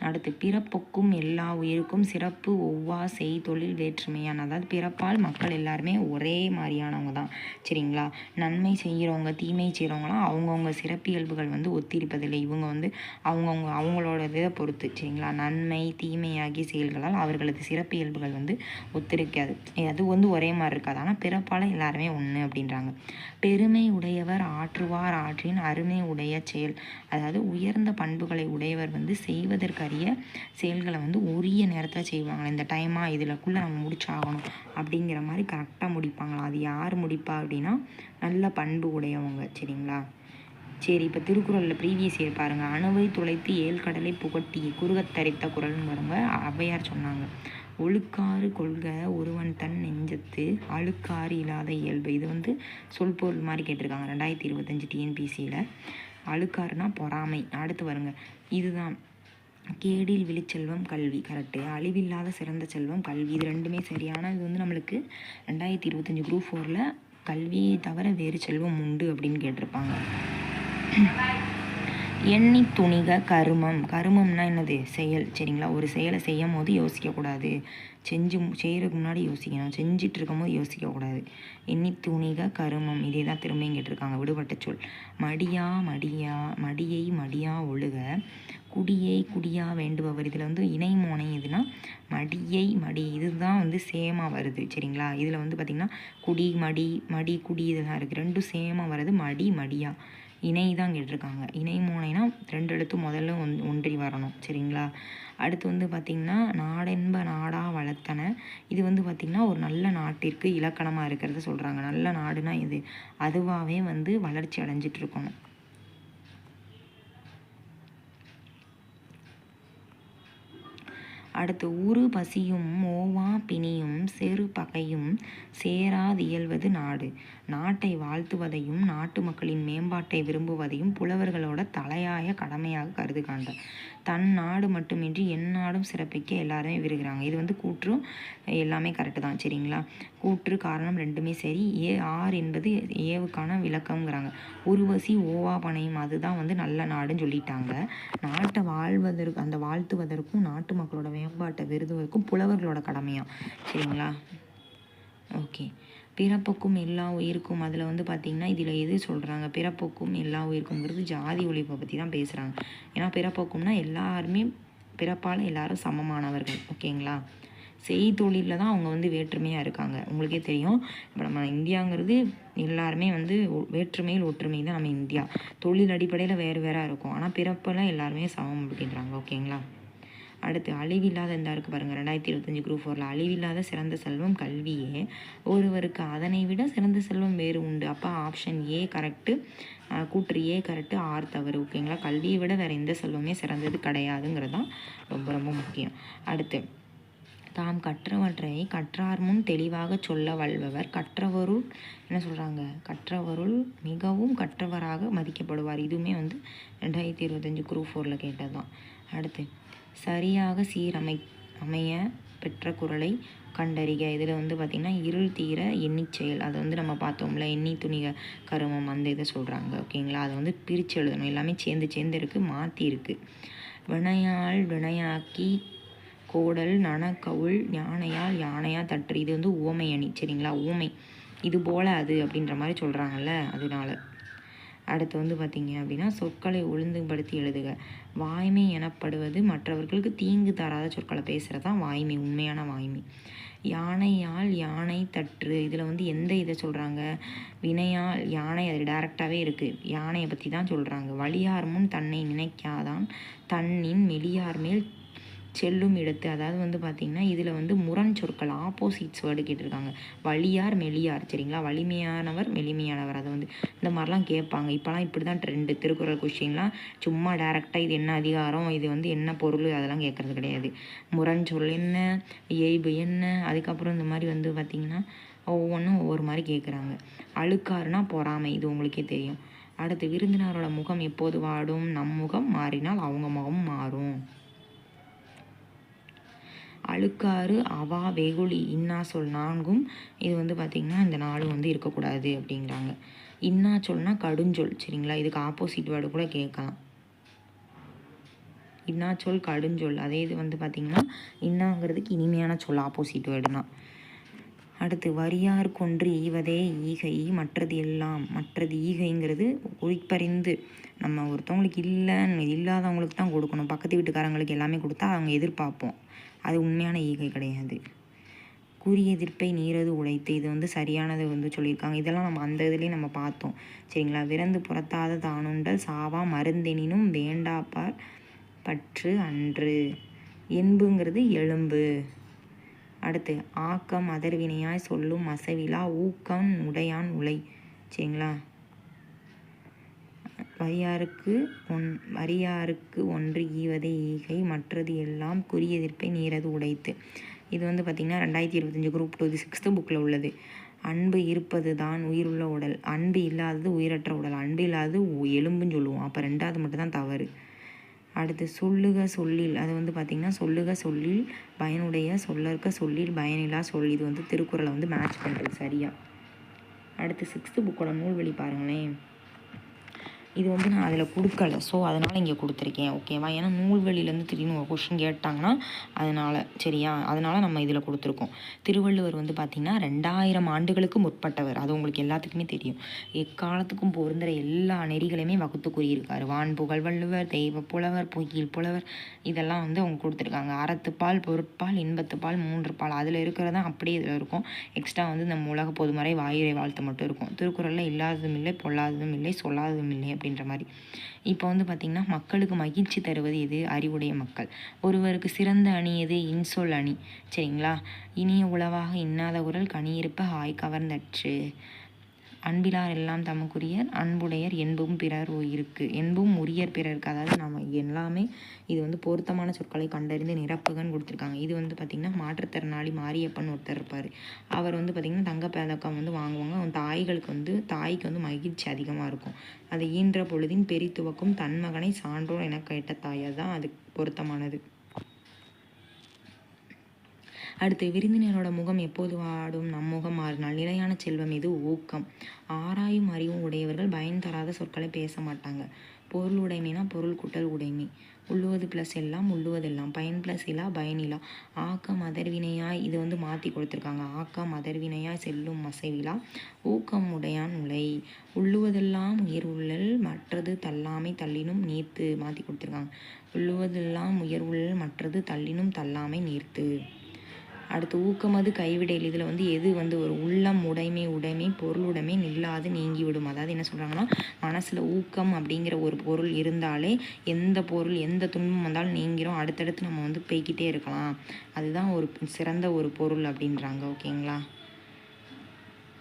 அடுத்து பிறப்புக்கும் எல்லா உயிருக்கும் சிறப்பு ஒவ்வா செய் தொழில் வேற்றுமையான, அதாவது பிறப்பால் மக்கள் எல்லாருமே ஒரே மாதிரியானவங்க தான் சரிங்களா. நன்மை செய்கிறவங்க தீமை செய்கிறவங்களாம் அவங்கவுங்க சிறப்பியல்புகள் வந்து ஒத்திருப்பதில்லை. இவங்க வந்து அவங்களோட இதை பொறுத்து சரிங்களா. நன்மை தீமையாகிய செயல்களால் அவர்களது சிறப்பியல்புகள் வந்து ஒத்திருக்காது, அது வந்து ஒரே மாதிரி இருக்காது. ஆனால் பிறப்பால் எல்லாருமே ஒன்று அப்படின்றாங்க. பெருமை உடையவர் ஆற்றுவார் ஆற்றின் அருமை உடைய செயல், அதாவது உயர்ந்த பண்புகளை உடையவர் வந்து செய்வதற்கரிய செயல்களை வந்து உரிய நேரத்தில் செய்வாங்க. இந்த டைமாக இதிலக்குள்ளே நம்ம முடிச்சாகணும் அப்படிங்கிற மாதிரி கரெக்டாக முடிப்பாங்களா. அது யார் முடிப்பா அப்படின்னா நல்ல பண்பு உடையவங்க சரிங்களா. சரி, இப்போ திருக்குறளில் ப்ரீவியஸ் இயர் பாருங்கள். அணுவை துளைத்து ஏழு கடலை புகட்டி குறுகத்தரித்த குரல்னு பாருங்க ஔவையார் சொன்னாங்க. ஒழுக்காறு கொள்க ஒருவன் தன் நெஞ்சத்து அழுக்காறு இல்லாத இயல்பு, இது வந்து சொல் பொருள் மாதிரி கேட்டிருக்காங்க 2025 டிஎன்பிசியில். அழுக்காறுனா பொறாமை. அடுத்து வருங்க, இதுதான் கேடில் விழிச்செல்வம் கல்வி, கரெக்டு. அழிவில்லாத சிறந்த செல்வம் கல்வி, இது ரெண்டுமே சரியான. இது வந்து நம்மளுக்கு 2025 குரூப் 4ல் கல்வியை தவிர வேறு செல்வம் உண்டு அப்படின்னு கேட்டிருப்பாங்க. எண்ணி துணிக கருமம், கருமம்னா என்னது செயல் சரிங்களா. ஒரு செயலை செய்யும் போது யோசிக்கக்கூடாது, செய்கிறதுக்கு முன்னாடி யோசிக்கணும், செஞ்சிட்டு இருக்கும் போது யோசிக்கக்கூடாது. எண்ணி துணிக கருமம், இதே தான் திரும்பியும் கேட்டிருக்காங்க. விடுபட்ட சொல் மடியை மடியா ஒழுக குடியை குடியா வேண்டுபவர், இதில் வந்து இணை மோனை எதுனா மடி, இதுதான் வந்து சேமாக வருது சரிங்களா. இதில் வந்து பார்த்திங்கன்னா குடி மடி குடி இதெல்லாம் இருக்குது, ரெண்டும் சேமாக வருது. மடியா இணை தான் கேட்டிருக்காங்க. இணை மோனைனா 2 எழுத்து முதல்ல ஒன்றி வரணும் சரிங்களா. அடுத்து வந்து பார்த்திங்கன்னா நாடென்ப நாடா வளர்த்தன, இது வந்து பார்த்திங்கன்னா ஒரு நல்ல நாட்டிற்கு இலக்கணமாக இருக்கிறத சொல்கிறாங்க. நல்ல நாடுனா இது அதுவாகவே வந்து வளர்ச்சி அடைஞ்சிட்டு இருக்கணும். அடுத்து ஊறு பசியும் மோவா பிணியும் செரு பகையும் சேராதியல்வது நாடு, நாட்டை வாழ்த்துவதையும் நாட்டு மக்களின் மேம்பாட்டை விரும்புவதையும் புலவர்களோட தலையாய கடமையாக கருது காண்ட. தன் நாடு மட்டுமின்றி எந்நாடும் சிறப்பிக்க எல்லாருமே விரும்புகிறாங்க. இது வந்து கூற்றும் எல்லாமே கரெக்டு தான் சரிங்களா. கூற்று காரணம் ரெண்டுமே சரி. ஆர் என்பது ஏவுக்கான விளக்கம்ங்கிறாங்க. உருவசி ஓவா பனையும், அதுதான் வந்து நல்ல நாடுன்னு சொல்லிட்டாங்க. நாட்டை வாழ்வதற்கு அந்த வாழ்த்துவதற்கும் நாட்டு மக்களோட மேம்பாட்டை விருதுவதற்கும் புலவர்களோட கடமையா சரிங்களா. ஓகே, பிறப்புக்கும் எல்லா உயிருக்கும், அதில் வந்து பார்த்திங்கன்னா இதில் எது சொல்கிறாங்க, பிறப்புக்கும் எல்லா உயிருக்குங்கிறது ஜாதி ஒழிப்பை பற்றி தான் பேசுகிறாங்க. ஏன்னா பிறப்புக்கும்னா எல்லாருமே பிறப்பால் எல்லாரும் சமமானவர்கள் ஓகேங்களா. செய்தொழிலில் தான் அவங்க வந்து வேற்றுமையாக இருக்காங்க. உங்களுக்கே தெரியும், இப்போ நம்ம இந்தியாங்கிறது எல்லாருமே வந்து வேற்றுமையில் ஒற்றுமை தான் நம்ம இந்தியா. தொழில் அடிப்படையில் வேறாக இருக்கும், ஆனால் பிறப்பெல்லாம் எல்லாருமே சமம் அப்படின்றாங்க ஓகேங்களா. அடுத்து அழிவில்லாத இந்த இருக்குது பாருங்கள் 2025 குரூப் 4ல் அழிவில்லாத சிறந்த செல்வம் கல்வியே, ஒருவருக்கு அதனை விட சிறந்த செல்வம் வேறு உண்டு. அப்போ ஆப்ஷன் ஏ கரெக்டு, கூற்று ஏ கரெக்டு, ஆர் தவறு ஓகேங்களா. கல்வியை விட வேறு எந்த செல்வமே சிறந்தது கிடையாதுங்கிறது தான் ரொம்ப ரொம்ப முக்கியம். அடுத்து தாம் கற்றவற்றை கற்றார் முன் தெளிவாக சொல்ல வல்பவர் கற்றவருள் என்ன சொல்கிறாங்க, கற்றவருள் மிகவும் கற்றவராக மதிக்கப்படுவார். இதுவுமே வந்து 2025 குரூப் 4ல் கேட்டது தான். அடுத்து சரியாக அமைய பெற்ற குறளை கண்டறிக, இதில் வந்து பார்த்திங்கன்னா இருள் தீர எண்ணிச் செயல், அதை வந்து நம்ம பார்த்தோம்ல எண்ணி துணிக கருமம், அந்த இதை சொல்கிறாங்க ஓகேங்களா. அதை வந்து பிரித்து எழுதணும், எல்லாமே சேர்ந்து இருக்குது, மாற்றி இருக்குது. வினையால் வினையாக்கி கோடல் நனக்கவுள் யானையால் யானையா தற்று, இது வந்து ஊமை அணி சரிங்களா. ஊமை இது போல் அது அப்படின்ற மாதிரி சொல்கிறாங்கல்ல, அதனால. அடுத்து வந்து பார்த்திங்க அப்படின்னா சொற்களை ஒழுங்குபடுத்தி எழுதுக. வாய்மை எனப்படுவது மற்றவர்களுக்கு தீங்கு தராத சொற்களை பேசுகிறது தான் வாய்மை, உண்மையான வாய்மை. யானையால் யானை தற்று, இதில் வந்து எந்த இதை சொல்கிறாங்க, வினையால் யானை, அது டைரெக்டாகவே இருக்குது, யானையை பற்றி தான் சொல்கிறாங்க. வலியார் முன் தன்னை நினைக்காதான் தன்னின் மெலியார் மேல் செல்லும் இடத்து, அதாவது வந்து பார்த்திங்கன்னா இதில் வந்து முரண் சொற்கள் ஆப்போசிட்ஸ் வேர்டு கேட்டிருக்காங்க. வலியார் மெலியார் சரிங்களா, வலிமையானவர் மெலிமையானவர், அதை வந்து இந்த மாதிரிலாம் கேட்பாங்க. இப்போலாம் இப்படி தான் ட்ரெண்டு. திருக்குறள் கொஸ்டின்லாம் சும்மா டேரெக்டாக இது என்ன அதிகாரம், இது வந்து என்ன பொருள், அதெல்லாம் கேட்குறது கிடையாது. முரண் சொல் என்ன, இயல்பு என்ன, அதுக்கப்புறம் இந்த மாதிரி வந்து பார்த்திங்கன்னா ஒவ்வொன்றும் ஒவ்வொரு மாதிரி கேட்குறாங்க. அழுக்காறுனா பொறாமை, இது உங்களுக்கே தெரியும். அடுத்து விருந்தினரோட முகம் எப்போது வாடும், நம் முகம் மாறினால் அவங்க முகம் மாறும். அழுக்காறு அவா வெகுளி இன்னா சொல் நான்கும், இது வந்து பார்த்திங்கன்னா இந்த நாளும் வந்து இருக்கக்கூடாது அப்படிங்கிறாங்க. இன்னா சொல்னா கடுஞ்சொல் சரிங்களா, இதுக்கு ஆப்போசிட் வேர்டு கூட கேட்கலாம். இன்னாச்சொல் கடுஞ்சொல். அதே இது வந்து பார்த்திங்கன்னா இன்னாங்கிறதுக்கு இனிமையான சொல், ஆப்போசிட் வேர்டுனா. அடுத்து வரியார் கொன்று ஈவதே ஈகை மற்றது எல்லாம். மற்றது ஈகைங்கிறது குறிப்பறிந்து நம்ம ஒருத்தவங்களுக்கு இல்லைன்னு இல்லாதவங்களுக்கு தான் கொடுக்கணும். பக்கத்து வீட்டுக்காரங்களுக்கு எல்லாமே கொடுத்தா அவங்க எதிர்பார்ப்போம். அது உண்மையான ஈகை கிடையாது. குறி எதிர்ப்பை நீரது உழைத்து, இது வந்து சரியானது வந்து சொல்லியிருக்காங்க. இதெல்லாம் நம்ம அந்த இதுலேயும் நம்ம பார்த்தோம் சரிங்களா. விரந்து புறத்தாத தானுண்டல் சாவா மருந்தெனினும் வேண்டாப்பார் பற்று அன்று. என்புங்கிறது எலும்பு. அடுத்து ஆக்கம் அதர்வினையாய் சொல்லும் அசைவிலா ஊக்கம் உடையான் உலை சரிங்களா. வரியாருக்கு ஒன்று ஈவதே ஈகை மற்றது எல்லாம் குறி எதிர்ப்பை நீரது உடைத்து. இது வந்து பார்த்திங்கன்னா 2025 குரூப் 2 இது 6th புக்கில் உள்ளது. அன்பு இருப்பது தான் உயிருள்ள உடல், அன்பு இல்லாதது உயிரற்ற உடல், அன்பு இல்லாதது எலும்புன்னு சொல்லுவோம். அப்போ 2வது மட்டும்தான் தவறு. அடுத்து சொல்லுக சொல்லில், அது வந்து பார்த்திங்கன்னா சொல்லுக சொல்லில் பயனுடைய சொல்லற்க சொல்லில் பயனில்லா சொல். இது வந்து திருக்குறளை வந்து மேட்ச் பண்ணுறது சரியா. அடுத்து 6th புக்கோட நூல்வழி பாருங்களேன். இது வந்து நான் அதில் கொடுக்கல, ஸோ அதனால் இங்கே கொடுத்துருக்கேன் ஓகேவா. ஏன்னா நூல்வழியிலேருந்து திடீர்னு ஒரு கொஷின் கேட்டாங்கன்னா அதனால் சரியா, அதனால் நம்ம இதில் கொடுத்துருக்கோம். திருவள்ளுவர் வந்து பார்த்திங்கன்னா 2000 ஆண்டுகளுக்கு முற்பட்டவர், அது உங்களுக்கு எல்லாத்துக்குமே தெரியும். எக்காலத்துக்கும் பொருந்துகிற எல்லா நெறிகளையுமே வகுத்து கூறியிருக்காரு. வான் புகழ் வள்ளுவர், தெய்வ புலவர், பொய்யில் புலவர், இதெல்லாம் வந்து அவங்க கொடுத்துருக்காங்க. அறத்துப்பால் பொருட்பால் இன்பத்துப்பால் 3 பால், அதில் இருக்கிறதா அப்படியே இதில் இருக்கும். எக்ஸ்ட்ரா வந்து நம்ம உலக பொதுமறை வாயுரை வாழ்த்து மட்டும் இருக்கும். திருக்குறளில் இல்லாததும் இல்லை பொல்லாததும் இல்லை சொல்லாததும் இல்லை அப்படின்ற மாதிரி. இப்போ வந்து பார்த்திங்கன்னா மக்களுக்கு மகிழ்ச்சி தருவது எது? அறிவுடைய மக்கள். ஒருவருக்கு சிறந்த அணி எது? இன்சொல் அணி சரிங்களா. இனிய உளவாக இன்னாத குரல் கனியிருப்ப ஆய் கவர்ந்தற்று. அன்பிலார் எல்லாம் தமக்குரியர் அன்புடையர் என்பும் பிறர் உயிருக்கு. என்பும் உரியர் பிறருக்கு. அதாவது நம்ம எல்லாமே இது வந்து பொருத்தமான சொற்களை கண்டறிந்து நிரப்புகன்னு கொடுத்துருக்காங்க. இது வந்து பார்த்திங்கன்னா மாற்றுத்திறனாளி மாரியப்பன் ஒருத்தர் இருப்பார். அவர் வந்து பார்த்திங்கன்னா தங்கப்பதக்கம் வந்து வாங்குவாங்க. அவன் தாய்க்கு வந்து மகிழ்ச்சி அதிகமாக இருக்கும். அதை ஈன்ற பொழுதின் பெரித்துவக்கும் தன்மகனை சான்றோர் என கேட்ட தாயார் தான் அது பொருத்தமானது. அடுத்து விருந்தினரோட முகம் எப்போது வாடும்? நம்முகம் மாறினால். நிலையான செல்வம் இது ஊக்கம். ஆராயும் அறிவும் உடையவர்கள் பயன் தராத சொற்களை பேச மாட்டாங்க. பொருள் உடைமைனா பொருள் கூட்டல் உடைமை. உள்ளுவது ப்ளஸ் எல்லாம் உள்ளுவதெல்லாம். பயன் ப்ளஸ் இலா பயனிலா. ஆக்கம் அதர்வினையாய், இது வந்து மாற்றி கொடுத்துருக்காங்க. ஆக்கம் அதர்வினையாய் செல்லும் அசைவிலா ஊக்கம் உடையான் உலை. உள்ளுவதெல்லாம் உயிர் உள்ளல் மற்றது தள்ளாமை தள்ளினும் நீர்த்து. மாற்றி கொடுத்துருக்காங்க. உள்ளுவதெல்லாம் உயர் உள்ளல் மற்றது தள்ளினும் தள்ளாமை நீர்த்து. அடுத்து ஊக்கமது கைவிடையில். இதில் வந்து எது வந்து ஒரு உள்ளம் உடைமை பொருளுடைமை நில்லாது நீங்கிவிடும். அதாவது என்ன சொல்கிறாங்கன்னா மனசில் ஊக்கம் அப்படிங்கிற ஒரு பொருள் இருந்தாலே எந்த பொருள் எந்த துன்பம் வந்தாலும் நீங்கிறோம், அடுத்தடுத்து நம்ம வந்து போய்கிட்டே இருக்கலாம். அதுதான் ஒரு சிறந்த ஒரு பொருள் அப்படின்றாங்க ஓகேங்களா.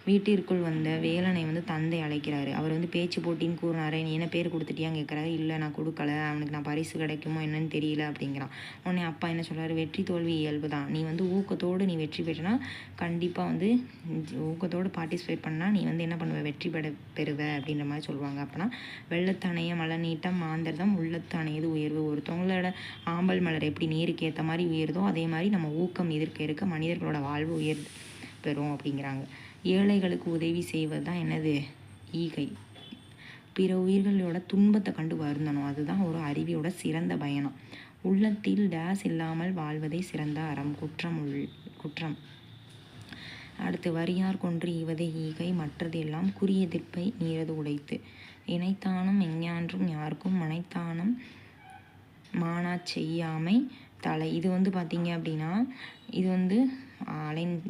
வீட்டிற்குள் வந்த வேலனை வந்து தந்தை அழைக்கிறாரு. அவர் வந்து பேச்சு போட்டின்னு கூறினாரு. நீ என்ன பேர் கொடுத்துட்டியான்னு கேட்குறாரு. இல்லை நான் கொடுக்கல, அவனுக்கு நான் பரிசு கிடைக்குமோ என்னன்னு தெரியல அப்படிங்கிறான். உடனே அப்பா என்ன சொல்கிறாரு? வெற்றி தோல்வி இயல்பு தான். நீ வந்து ஊக்கத்தோடு நீ வெற்றி பெற்றனா கண்டிப்பாக வந்து ஊக்கத்தோடு பார்ட்டிசிபேட் பண்ணால் நீ வந்து என்ன பண்ணுவ? வெற்றி பெறுவ அப்படின்ற மாதிரி சொல்லுவாங்க. அப்போனா வெள்ளத்தணைய மலர் நீட்டம் மாந்தர்தம் உள்ளத்து அணையது உயர்வு. ஒருத்தவங்களோட ஆம்பல் மலர் எப்படி நீருக்கு ஏற்ற மாதிரி உயருதோ அதே மாதிரி நம்ம ஊக்கம் இருக்க மனிதர்களோட வாழ்வு பெறும் அப்படிங்கிறாங்க. ஏழைகளுக்கு உதவி செய்வது தான் என்னது? ஈகை. பிற உயிர்களோட துன்பத்தை கண்டு வருந்தணும், அதுதான் ஒரு அறிவியோட சிறந்த பயணம். உள்ளத்தில் டேஸ் இல்லாமல் வாழ்வதே சிறந்த அறம். குற்றம். அடுத்து வரியார் கொன்று ஈவதே ஈகை மற்றது எல்லாம் குறி எதிர்ப்பை நீரது உடைத்து. இணைத்தானும் எஞ்ஞான்றும் யாருக்கும் மனைத்தானும் மானா செய்யாமை தலை. இது வந்து பார்த்திங்க அப்படின்னா இது வந்து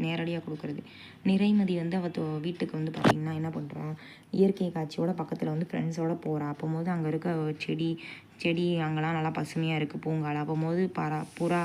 நேரடியாக கொடுக்குறது. நிறைமதி வந்து வீட்டுக்கு வந்து பார்த்திங்கன்னா என்ன பண்ணுறா? இயற்கை காட்சியோட பக்கத்தில் வந்து ஃப்ரெண்ட்ஸோடு போகிறா. அப்போது அங்கே இருக்க செடி அங்கெல்லாம் நல்லா பசுமையாக இருக்குது பூங்கால. அப்போது புறா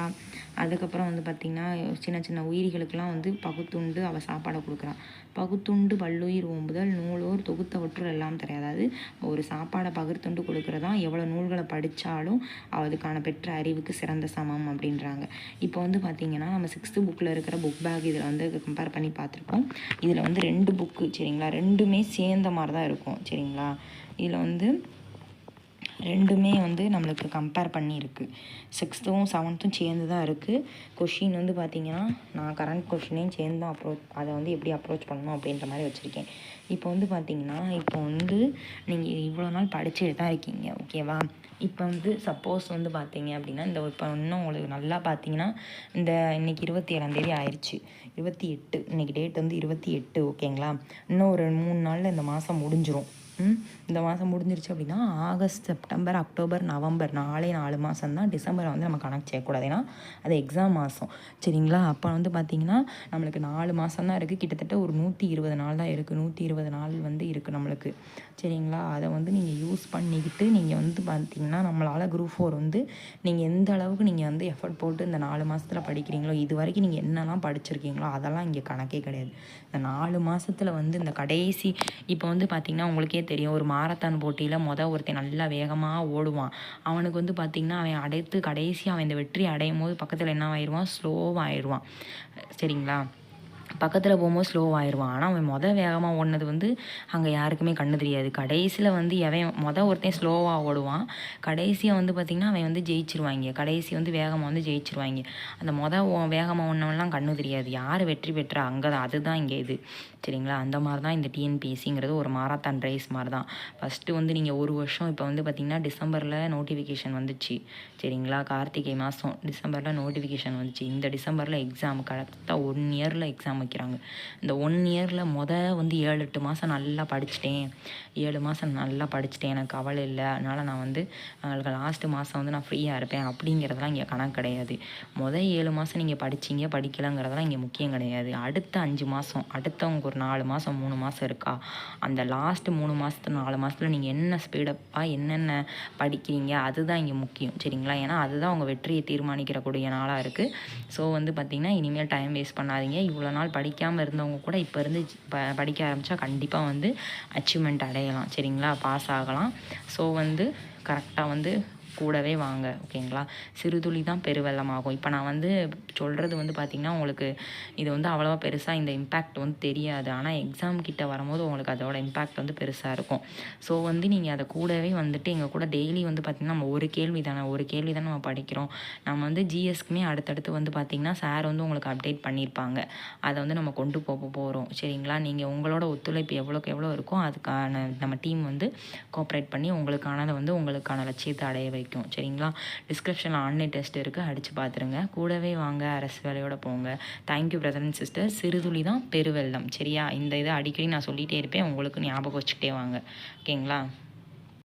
அதுக்கப்புறம் வந்து பார்த்திங்கன்னா சின்ன சின்ன உயிரிகளுக்கெல்லாம் வந்து பகுத்துண்டு அவள் சாப்பாடை கொடுக்குறான். பகுத்துண்டு பல்லுயிர் ஓம்புதல் நூலோர் தொகுத்தவற்றுள் எல்லாம் தெரியாது. அதாவது ஒரு சாப்பாடை பகிர்ந்துண்டு கொடுக்குறதான் எவ்வளோ நூல்களை படித்தாலும் அதுக்கான பெற்ற அறிவுக்கு சிறந்த சமம் அப்படின்றாங்க. இப்போ வந்து பார்த்திங்கன்னா நம்ம 6th புக்கில் இருக்கிற புக் பேக் இதில் வந்து கம்பேர் பண்ணி பார்த்துருக்கோம். இதில் வந்து 2 புக்கு சரிங்களா, ரெண்டுமே சேர்ந்த மாதிரி தான் இருக்கும் சரிங்களா. இதில் வந்து ரெண்டுமே வந்து நம்மளுக்கு கம்பேர் பண்ணியிருக்கு. 6த்தும் 7த்தும் சேர்ந்து தான் இருக்குது. கொஷின் வந்து பார்த்திங்கன்னா நான் கரண்ட் கொஷினையும் சேர்ந்து தான் அதை வந்து எப்படி அப்ரோச் பண்ணணும் அப்படின்ற மாதிரி வச்சுருக்கேன். இப்போ வந்து பார்த்திங்கன்னா இப்போ வந்து நீங்கள் இவ்வளோ நாள் படிச்சுட்டு தான் இருக்கீங்க, ஓகேவா? இப்போ வந்து சப்போஸ் வந்து பார்த்தீங்க அப்படின்னா இப்போ இன்னும் உங்களுக்கு நல்லா பார்த்தீங்கன்னா இந்த இன்றைக்கி 27ஆம் ஆயிடுச்சு, 28 இன்றைக்கி டேட் வந்து 28, ஓகேங்களா? இன்னும் ஒரு 3 நாளில் இந்த மாதம் முடிஞ்சிடும். இந்த மாதம் முடிஞ்சிருச்சு அப்படின்னா ஆகஸ்ட், செப்டம்பர், அக்டோபர், நவம்பர் 4 மாதம் தான். டிசம்பரை வந்து நம்ம கணக்கு செய்யக்கூடாது, ஏன்னா அது எக்ஸாம் மாதம், சரிங்களா? அப்போ வந்து பார்த்திங்கன்னா நம்மளுக்கு 4 மாதம் தான் இருக்குது. கிட்டத்தட்ட ஒரு 120 நாள் தான் இருக்குது. 120 நாள் வந்து இருக்குது நம்மளுக்கு, சரிங்களா? அதை வந்து நீங்கள் யூஸ் பண்ணிக்கிட்டு நீங்கள் வந்து பார்த்திங்கன்னா நம்மளால் குரூப் 4 வந்து நீங்கள் எந்த அளவுக்கு நீங்கள் வந்து எஃபர்ட் போட்டு இந்த 4 மாதத்தில் படிக்கிறீங்களோ, இது வரைக்கும் நீங்கள் என்னெல்லாம் படிச்சிருக்கீங்களோ அதெல்லாம் இங்கே கணக்கே கிடையாது. இந்த 4 மாதத்தில் வந்து இந்த கடைசி இப்போ வந்து பார்த்திங்கன்னா உங்களுக்கே தெரியும், ஒரு மாரத்தான் போட்டியில் ஒருத்தன் நல்லா வேகமாக ஓடுவான். அவனுக்கு வந்து பார்த்திங்கன்னா அவன் கடைசி அவன் இந்த வெற்றி அடையும் போது பக்கத்தில் என்ன ஆயிடுவான், ஸ்லோவாகிடுவான், சரிங்களா? பக்கத்தில் போகும்போது ஸ்லோவாகிடுவான். ஆனால் அவன் வேகமாக ஓடினது வந்து அங்கே யாருக்குமே கண்ணு தெரியாது. கடைசியில் வந்து ஒருத்தன் ஸ்லோவாக ஓடுவான், கடைசியாக வந்து பார்த்திங்கன்னா அவன் வந்து ஜெயிச்சிருவாங்க. கடைசி வந்து வேகமாக வந்து ஜெயிச்சிருவாங்க. அந்த வேகமாக ஓடினவன்லாம் கண்ணு தெரியாது. யார் வெற்றி பெற்றா அங்கே தான், அதுதான் இங்கே இது, சரிங்களா? அந்த மாதிரி தான் இந்த டிஎன்பிஎஸ்சிங்கிறது ஒரு மாரத்தான் ரேஸ் மாதிரி தான். ஃபஸ்ட்டு வந்து நீங்கள் ஒரு வருஷம் இப்போ வந்து பார்த்திங்கன்னா டிசம்பரில் நோட்டிஃபிகேஷன் வந்துச்சு, சரிங்களா? கார்த்திகை மாதம் டிசம்பரில் நோட்டிஃபிகேஷன் வந்துச்சு. இந்த டிசம்பரில் எக்ஸாம், கரெக்டாக 1 இயரில் எக்ஸாம் வைக்கிறாங்க. இந்த 1 இயரில் வந்து 7-8 மாதம் நல்லா படிச்சுட்டேன், 7 மாதம் நல்லா படிச்சுட்டேன், எனக்கு கவலை இல்லை, அதனால் நான் வந்து லாஸ்ட்டு மாதம் வந்து நான் ஃப்ரீயாக இருப்பேன் அப்படிங்கிறதெல்லாம் இங்கே கணக்கு கிடையாது. 7 மாதம் நீங்கள் படிக்கலைங்கிறதெல்லாம் இங்கே முக்கியம் கிடையாது. அடுத்த 5 மாதம், அடுத்தவங்க ஒரு 4 மாதம் 3 மாதம் இருக்கா, அந்த லாஸ்ட்டு 3 மாதத்து 4 மாதத்தில் நீங்கள் என்ன ஸ்பீடப்பாக என்னென்ன படிக்கிறீங்க அதுதான் இங்கே முக்கியம், சரிங்களா? ஏன்னா அதுதான் உங்கள் வெற்றியை தீர்மானிக்கிறக்கூடிய நாளாக இருக்குது. ஸோ வந்து பார்த்திங்கன்னா இனிமேல் டைம் வேஸ்ட் பண்ணாதீங்க. இவ்வளோ நாள் படிக்காமல் இருந்தவங்க கூட இப்போ இருந்து படிக்க ஆரம்பித்தா கண்டிப்பாக வந்து அச்சீவ்மெண்ட் அடையலாம், சரிங்களா? பாஸ் ஆகலாம். ஸோ வந்து கரெக்டாக வந்து கூடவே வாங்க, ஓகேங்களா? சிறுதுளி தான் பெருவெள்ளமாகும். இப்போ நான் வந்து சொல்கிறது வந்து பார்த்திங்கன்னா உங்களுக்கு இது வந்து அவ்வளோவா பெருசாக இந்த இம்பேக்ட் வந்து தெரியாது. ஆனால் எக்ஸாம் கிட்ட வரும்போது உங்களுக்கு அதோட இம்பேக்ட் வந்து பெருசாக இருக்கும். ஸோ வந்து நீங்கள் அதை கூடவே வந்துட்டு எங்கள் கூட டெய்லி வந்து பார்த்திங்கன்னா நம்ம ஒரு கேள்வி தானே நம்ம படிக்கிறோம். நம்ம வந்து ஜிஎஸ்க்குமே அடுத்தடுத்து வந்து பார்த்திங்கன்னா சார் வந்து உங்களுக்கு அப்டேட் பண்ணியிருப்பாங்க. அதை வந்து நம்ம கொண்டு போகிறோம், சரிங்களா? நீங்கள் உங்களோட ஒத்துழைப்பு எவ்வளோக்கு எவ்வளோ இருக்கோ அதுக்கான நம்ம டீம் வந்து கோஆப்ரேட் பண்ணி உங்களுக்கானதை வந்து உங்களுக்கான லட்சியத்தை அடைய வைக்கும், சரிங்களா? டிஸ்கிரிப்ஷனில் ஆன்லைன் டெஸ்ட் இருக்குது, அடித்து பார்த்துருங்க. கூடவே வாங்க, அரசு வேலையோடு போங்க. Thank you brother and sister. சிறுதுளி தான் பெருவெள்ளம், சரியா? இந்த இதை அடிக்கடி நான் சொல்லிகிட்டே இருப்பேன், உங்களுக்கு ஞாபகம் வச்சுக்கிட்டே வாங்க, ஓகேங்களா?